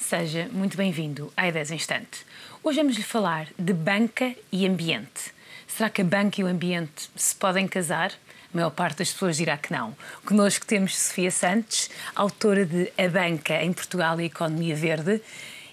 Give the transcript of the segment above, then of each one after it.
Seja muito bem-vindo à Ideias em Instante. Hoje vamos-lhe falar de banca e ambiente. Será que a banca e o ambiente se podem casar? A maior parte das pessoas dirá que não. Connosco temos Sofia Santos, autora de A Banca em Portugal e a Economia Verde,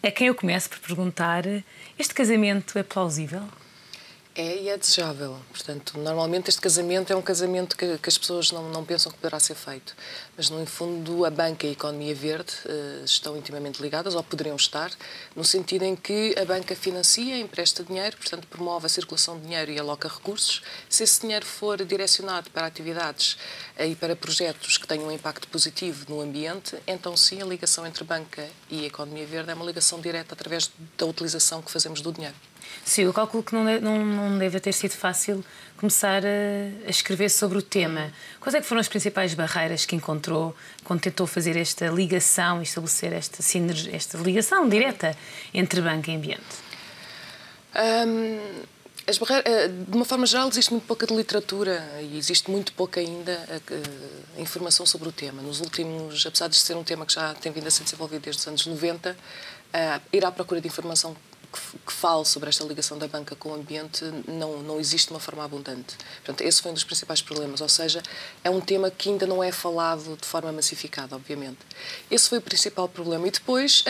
a quem eu começo por perguntar: este casamento é plausível? É e é desejável. Portanto, normalmente este casamento é um casamento que as pessoas não pensam que poderá ser feito. Mas, no fundo, a banca e a economia verde estão intimamente ligadas, ou poderiam estar, no sentido em que a banca financia, empresta dinheiro, portanto, promove a circulação de dinheiro e aloca recursos. Se esse dinheiro for direcionado para atividades e para projetos que tenham um impacto positivo no ambiente, então sim, a ligação entre banca e a economia verde é uma ligação direta através da utilização que fazemos do dinheiro. Sim, eu calculo que não deve ter sido fácil começar a escrever sobre o tema. Quais é que foram as principais barreiras que encontrou quando tentou fazer esta ligação e estabelecer esta ligação direta entre banca e ambiente? De uma forma geral, existe muito pouca literatura e existe muito pouca ainda informação sobre o tema. Nos últimos, apesar de ser um tema que já tem vindo a ser desenvolvido desde os anos 90, ir à procura de informação que fale sobre esta ligação da banca com o ambiente não existe de uma forma abundante. Portanto, esse foi um dos principais problemas, ou seja, é um tema que ainda não é falado de forma massificada, obviamente. Esse foi o principal problema. E depois,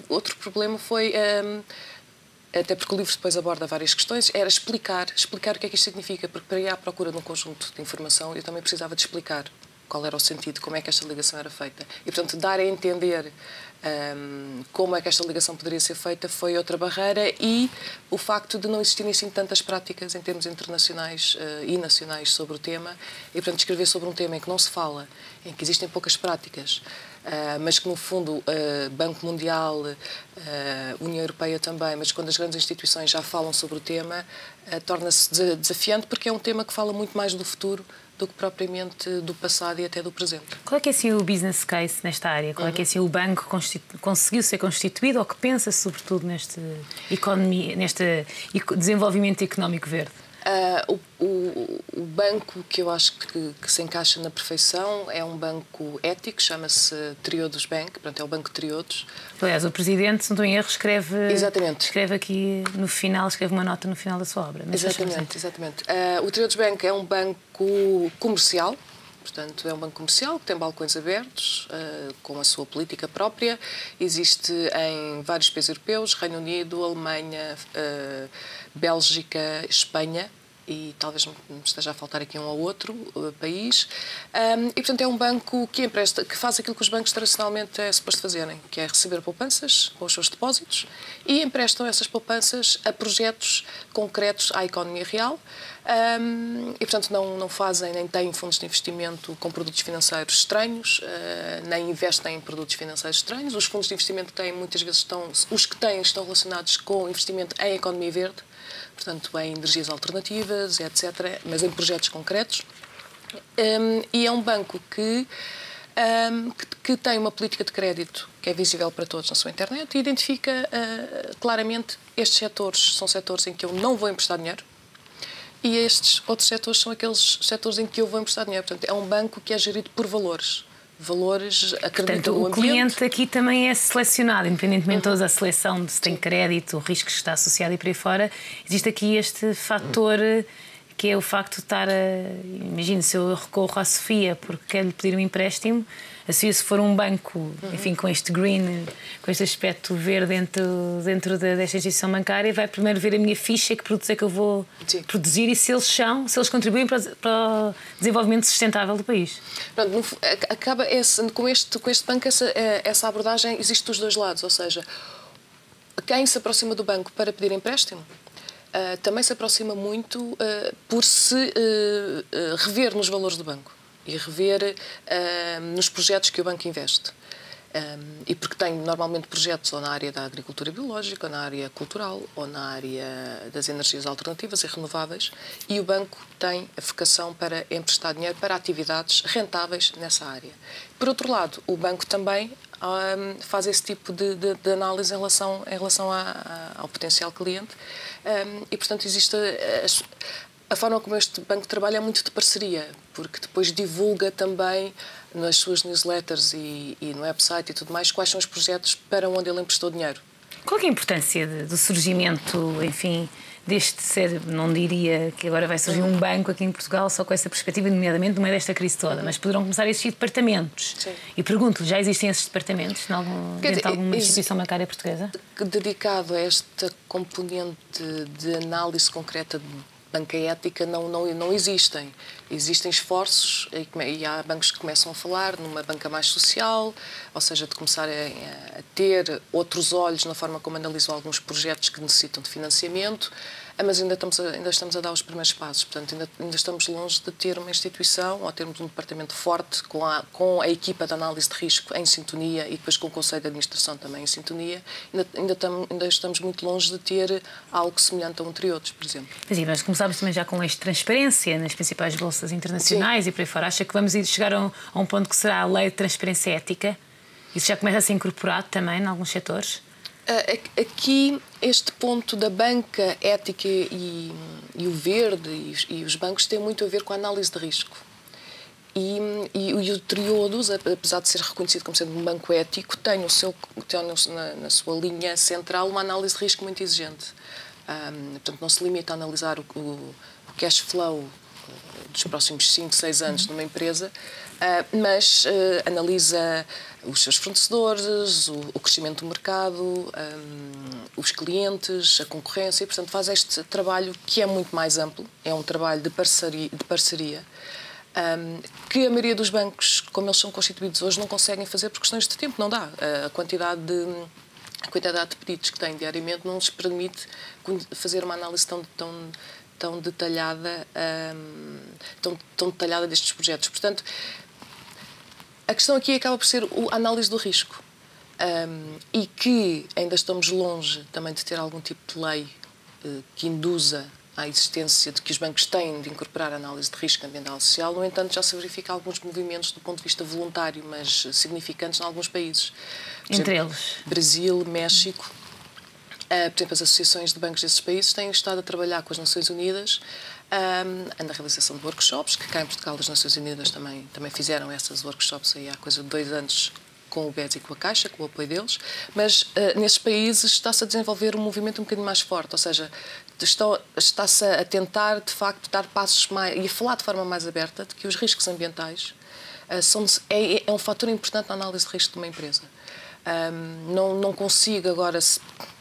outro problema foi, até porque o livro depois aborda várias questões, era explicar o que é que isto significa, porque para ir à procura de um conjunto de informação eu também precisava de explicar qual era o sentido, como é que esta ligação era feita. E, portanto, dar a entender como é que esta ligação poderia ser feita foi outra barreira, e o facto de não existirem assim tantas práticas em termos internacionais e nacionais sobre o tema, e, portanto, escrever sobre um tema em que não se fala, em que existem poucas práticas, mas que, no fundo, Banco Mundial, União Europeia também, mas quando as grandes instituições já falam sobre o tema, torna-se desafiante, porque é um tema que fala muito mais do futuro do que propriamente do passado e até do presente. Qual é que é assim o business case nesta área? Qual é que é assim o banco conseguiu ser constituído, ou que pensa sobretudo neste desenvolvimento económico verde? O banco que eu acho que se encaixa na perfeição é um banco ético, chama-se Triodos Bank, portanto é o Banco Triodos. Aliás, o Presidente, se não estou em erro, Exatamente. Escreve aqui no final, escreve uma nota no final da sua obra. Exatamente. O Triodos Bank é um banco comercial. Portanto, é um banco comercial que tem balcões abertos, com a sua política própria. Existe em vários países europeus: Reino Unido, Alemanha, Bélgica, Espanha, e talvez me esteja a faltar aqui um ou outro país. E, portanto, é um banco que empresta, que faz aquilo que os bancos tradicionalmente é suposto fazerem, que é receber poupanças com os seus depósitos, e emprestam essas poupanças a projetos concretos à economia real. E, portanto, não fazem nem têm fundos de investimento com produtos financeiros estranhos, nem investem em produtos financeiros estranhos. Os fundos de investimento que têm, muitas vezes, estão relacionados com investimento em economia verde, portanto, em energias alternativas, etc., mas em projetos concretos. E é um banco que tem uma política de crédito que é visível para todos na sua internet e identifica claramente: estes setores são setores em que eu não vou emprestar dinheiro, e estes outros setores são aqueles setores em que eu vou emprestar dinheiro. Portanto, é um banco que é gerido por valores, acredita no ambiente. O cliente aqui também é selecionado, independentemente de toda a seleção de se tem crédito, o risco que está associado e por aí fora. Existe aqui este fator, que é o facto de estar imagino, se eu recorro à Sofia porque quero lhe pedir um empréstimo, assim, se for um banco, enfim, com este green, com este aspecto verde dentro desta instituição bancária, vai primeiro ver a minha ficha, que produtos é que eu vou produzir, e se eles contribuem para o desenvolvimento sustentável do país. Pronto, com este banco, essa abordagem existe dos dois lados, ou seja, quem se aproxima do banco para pedir empréstimo também se aproxima muito por se rever nos valores do banco e rever nos projetos que o banco investe. E porque tem normalmente projetos ou na área da agricultura biológica, ou na área cultural, ou na área das energias alternativas e renováveis, e o banco tem a vocação para emprestar dinheiro para atividades rentáveis nessa área. Por outro lado, o banco também faz esse tipo de análise em relação ao potencial cliente, e, portanto, existe A forma como este banco trabalha é muito de parceria, porque depois divulga também nas suas newsletters e no website e tudo mais quais são os projetos para onde ele emprestou dinheiro. Qual é a importância do surgimento, enfim, deste ser, não diria que agora vai surgir um banco aqui em Portugal só com essa perspectiva, nomeadamente no meio desta crise toda, mas poderão começar a existir departamentos. Sim. E pergunto-lhe, já existem esses departamentos dentro de alguma instituição bancária portuguesa? Dedicado a esta componente de análise concreta de banca ética não existem. Existem esforços e há bancos que começam a falar numa banca mais social, ou seja, de começar a ter outros olhos na forma como analisam alguns projetos que necessitam de financiamento, mas ainda estamos a dar os primeiros passos. Portanto, ainda estamos longe de ter uma instituição ou termos um departamento forte com a equipa de análise de risco em sintonia e depois com o Conselho de Administração também em sintonia. Ainda estamos muito longe de ter algo semelhante a um Triodos, por exemplo. Mas começámos também já com esta transparência nas principais bolsas internacionais. Sim. E por aí fora. Acha que vamos chegar a um ponto que será a lei de transparência ética? Isso já começa a ser incorporado também em alguns setores? Aqui, este ponto da banca ética e o verde e os bancos tem muito a ver com a análise de risco. E o Triodos, apesar de ser reconhecido como sendo um banco ético, tem na sua linha central uma análise de risco muito exigente. Portanto, não se limita a analisar o cash flow dos próximos 5, 6 anos numa empresa, mas analisa os seus fornecedores, o crescimento do mercado, os clientes, a concorrência, e, portanto, faz este trabalho que é muito mais amplo, é um trabalho de parceria que a maioria dos bancos, como eles são constituídos hoje, não conseguem fazer por questões de tempo, não dá. A quantidade de pedidos que têm diariamente não lhes permite fazer uma análise tão detalhada, tão detalhada destes projetos. Portanto, a questão aqui acaba por ser a análise do risco e que ainda estamos longe também de ter algum tipo de lei que induza à existência de que os bancos têm de incorporar a análise de risco ambiental e social. No entanto, já se verifica alguns movimentos do ponto de vista voluntário, mas significantes em alguns países. Entre eles? Brasil, México. Por exemplo, as associações de bancos desses países têm estado a trabalhar com as Nações Unidas na realização de workshops, que cá em Portugal as Nações Unidas também fizeram essas workshops aí há coisa de 2 anos com o BES e com a Caixa, com o apoio deles, mas nesses países está-se a desenvolver um movimento um bocadinho mais forte, ou seja, está-se a tentar, de facto, dar passos mais, e a falar de forma mais aberta de que os riscos ambientais é um fator importante na análise de risco de uma empresa. Não consigo agora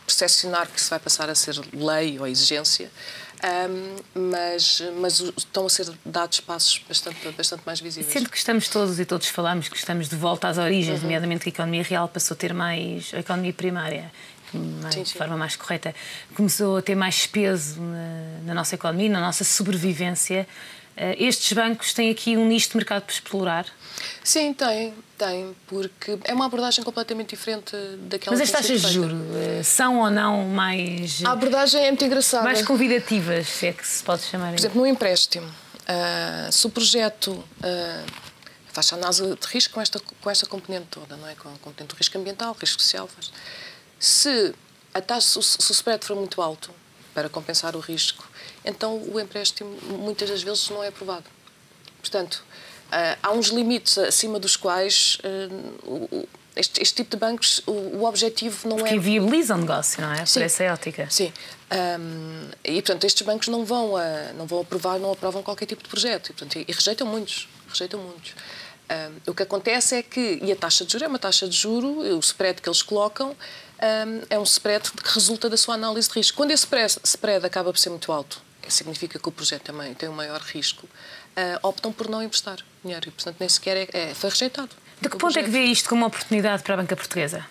percepcionar que isso vai passar a ser lei ou exigência, mas estão a ser dados passos bastante mais visíveis. Sendo que estamos todos e todos falamos que estamos de volta às origens, nomeadamente que a economia real passou a ter mais, a economia primária, de forma mais correta, começou a ter mais peso na nossa economia, na nossa sobrevivência. Estes bancos têm aqui um nicho de mercado para explorar? Sim, tem, porque é uma abordagem completamente diferente daquela. Mas as taxas de juros são ou não mais... A abordagem é muito engraçada. Mais convidativas, se é que se pode chamar. Por exemplo, no empréstimo, se o projeto faz análise de risco com esta componente toda, não é? Com a componente do risco ambiental, risco social, se o spread for muito alto para compensar o risco, então o empréstimo muitas das vezes não é aprovado. Portanto, há uns limites acima dos quais este tipo de bancos, o objetivo não porque inviabiliza o negócio, não é? Sim. Por essa ótica. Sim. E, portanto, estes bancos não vão aprovar, não aprovam qualquer tipo de projeto. E rejeitam muitos. O que acontece é que, e a taxa de juros é uma taxa de juro, o spread que eles colocam é um spread que resulta da sua análise de risco. Quando esse spread acaba por ser muito alto, significa que o projeto também tem um maior risco, optam por não emprestar dinheiro e, portanto, nem sequer foi rejeitado. De que ponto é que vê isto como uma oportunidade para a banca portuguesa?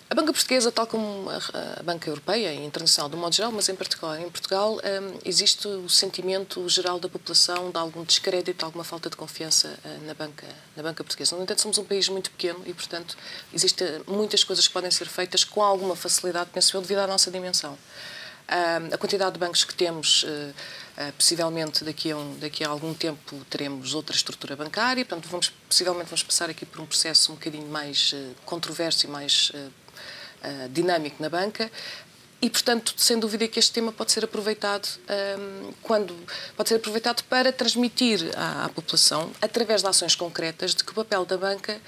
A banca portuguesa, tal como a banca europeia e internacional, de um modo geral, mas em Portugal existe o sentimento geral da população de algum descrédito, de alguma falta de confiança na banca portuguesa. No entanto, somos um país muito pequeno e, portanto, existem muitas coisas que podem ser feitas com alguma facilidade, penso eu, devido à nossa dimensão. A quantidade de bancos que temos, possivelmente daqui a algum tempo teremos outra estrutura bancária, portanto possivelmente vamos passar aqui por um processo um bocadinho mais controverso e mais dinâmico na banca. E, portanto, sem dúvida que este tema pode ser aproveitado pode ser aproveitado para transmitir à população, através de ações concretas, de que o papel da banca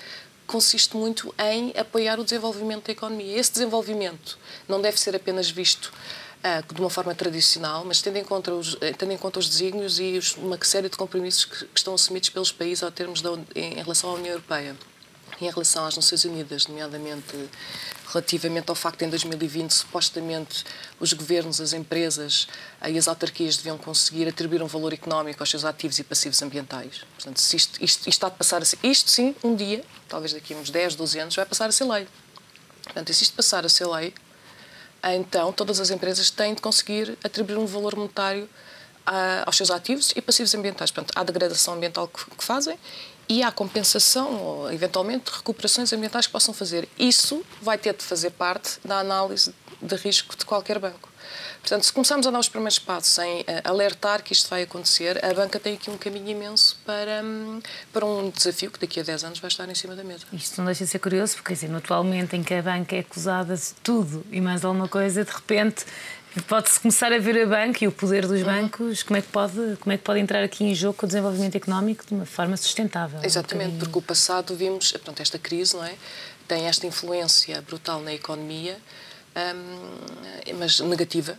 consiste muito em apoiar o desenvolvimento da economia. Esse desenvolvimento não deve ser apenas visto de uma forma tradicional, mas tendo em conta os desígnios e uma série de compromissos que estão assumidos pelos países em relação à União Europeia e em relação às Nações Unidas, nomeadamente relativamente ao facto de, em 2020, supostamente, os governos, as empresas e as autarquias deviam conseguir atribuir um valor económico aos seus ativos e passivos ambientais. Portanto, se isto está de passar a ser... Isto, sim, um dia, talvez daqui a uns 10, 12 anos, vai passar a ser lei. Portanto, se isto passar a ser lei, então todas as empresas têm de conseguir atribuir um valor monetário aos seus ativos e passivos ambientais. Portanto, há degradação ambiental que fazem e há compensação ou, eventualmente, recuperações ambientais que possam fazer. Isso vai ter de fazer parte da análise de risco de qualquer banco. Portanto, se começarmos a dar os primeiros passos em alertar que isto vai acontecer, a banca tem aqui um caminho imenso para um desafio que daqui a 10 anos vai estar em cima da mesa. Isto não deixa de ser curioso, porque assim, atualmente em que a banca é acusada de tudo e mais alguma coisa, de repente pode-se começar a ver a banca e o poder dos bancos, como é que pode entrar aqui em jogo com o desenvolvimento económico de uma forma sustentável. Exatamente, porque o passado vimos, pronto, esta crise, não é? Tem esta influência brutal na economia, mas negativa.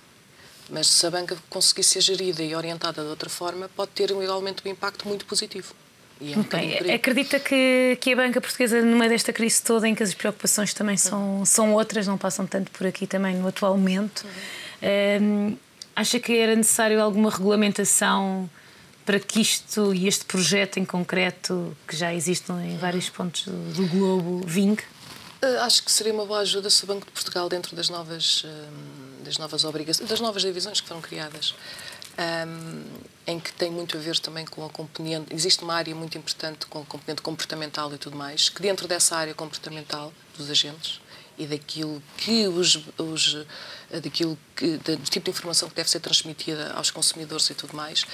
Mas se a banca conseguir ser gerida e orientada de outra forma, pode ter igualmente um impacto muito positivo. E acredita que a banca portuguesa, no meio desta crise toda, em que as preocupações também são outras, não passam tanto por aqui também no atual momento, acha que era necessário alguma regulamentação para que isto e este projeto em concreto, que já existe em vários pontos do globo, vingue? Acho que seria uma boa ajuda se o Banco de Portugal, dentro das novas obrigações, das novas divisões que foram criadas, em que tem muito a ver também com a componente... Existe uma área muito importante com a componente comportamental e tudo mais, que dentro dessa área comportamental dos agentes e daquilo do tipo de informação que deve ser transmitida aos consumidores e tudo mais,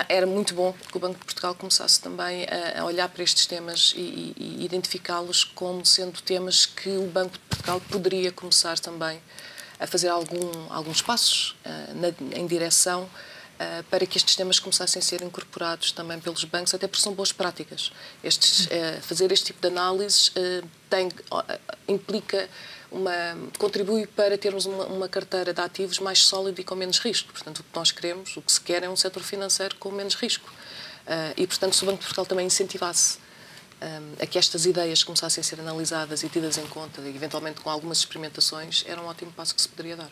era muito bom que o Banco de Portugal começasse também a olhar para estes temas e identificá-los como sendo temas que o Banco de Portugal poderia começar também a fazer alguns passos em direção para que estes temas começassem a ser incorporados também pelos bancos, até porque são boas práticas. Fazer este tipo de análises contribui para termos uma carteira de ativos mais sólida e com menos risco. Portanto, o que nós queremos, o que se quer é um setor financeiro com menos risco. E, portanto, se o Banco de Portugal também incentivasse a que estas ideias começassem a ser analisadas e tidas em conta, e eventualmente com algumas experimentações, era um ótimo passo que se poderia dar.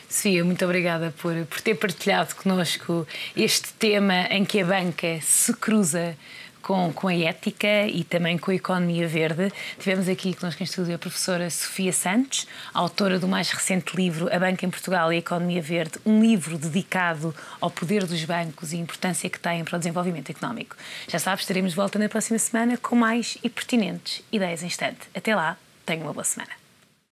Sofia, muito obrigada por ter partilhado connosco este tema em que a banca se cruza com a ética e também com a economia verde. Tivemos aqui connosco em estúdio a professora Sofia Santos, autora do mais recente livro A Banca em Portugal e a Economia Verde, um livro dedicado ao poder dos bancos e a importância que têm para o desenvolvimento económico. Já sabes, estaremos de volta na próxima semana com mais e pertinentes ideias em instante. Até lá, tenha uma boa semana.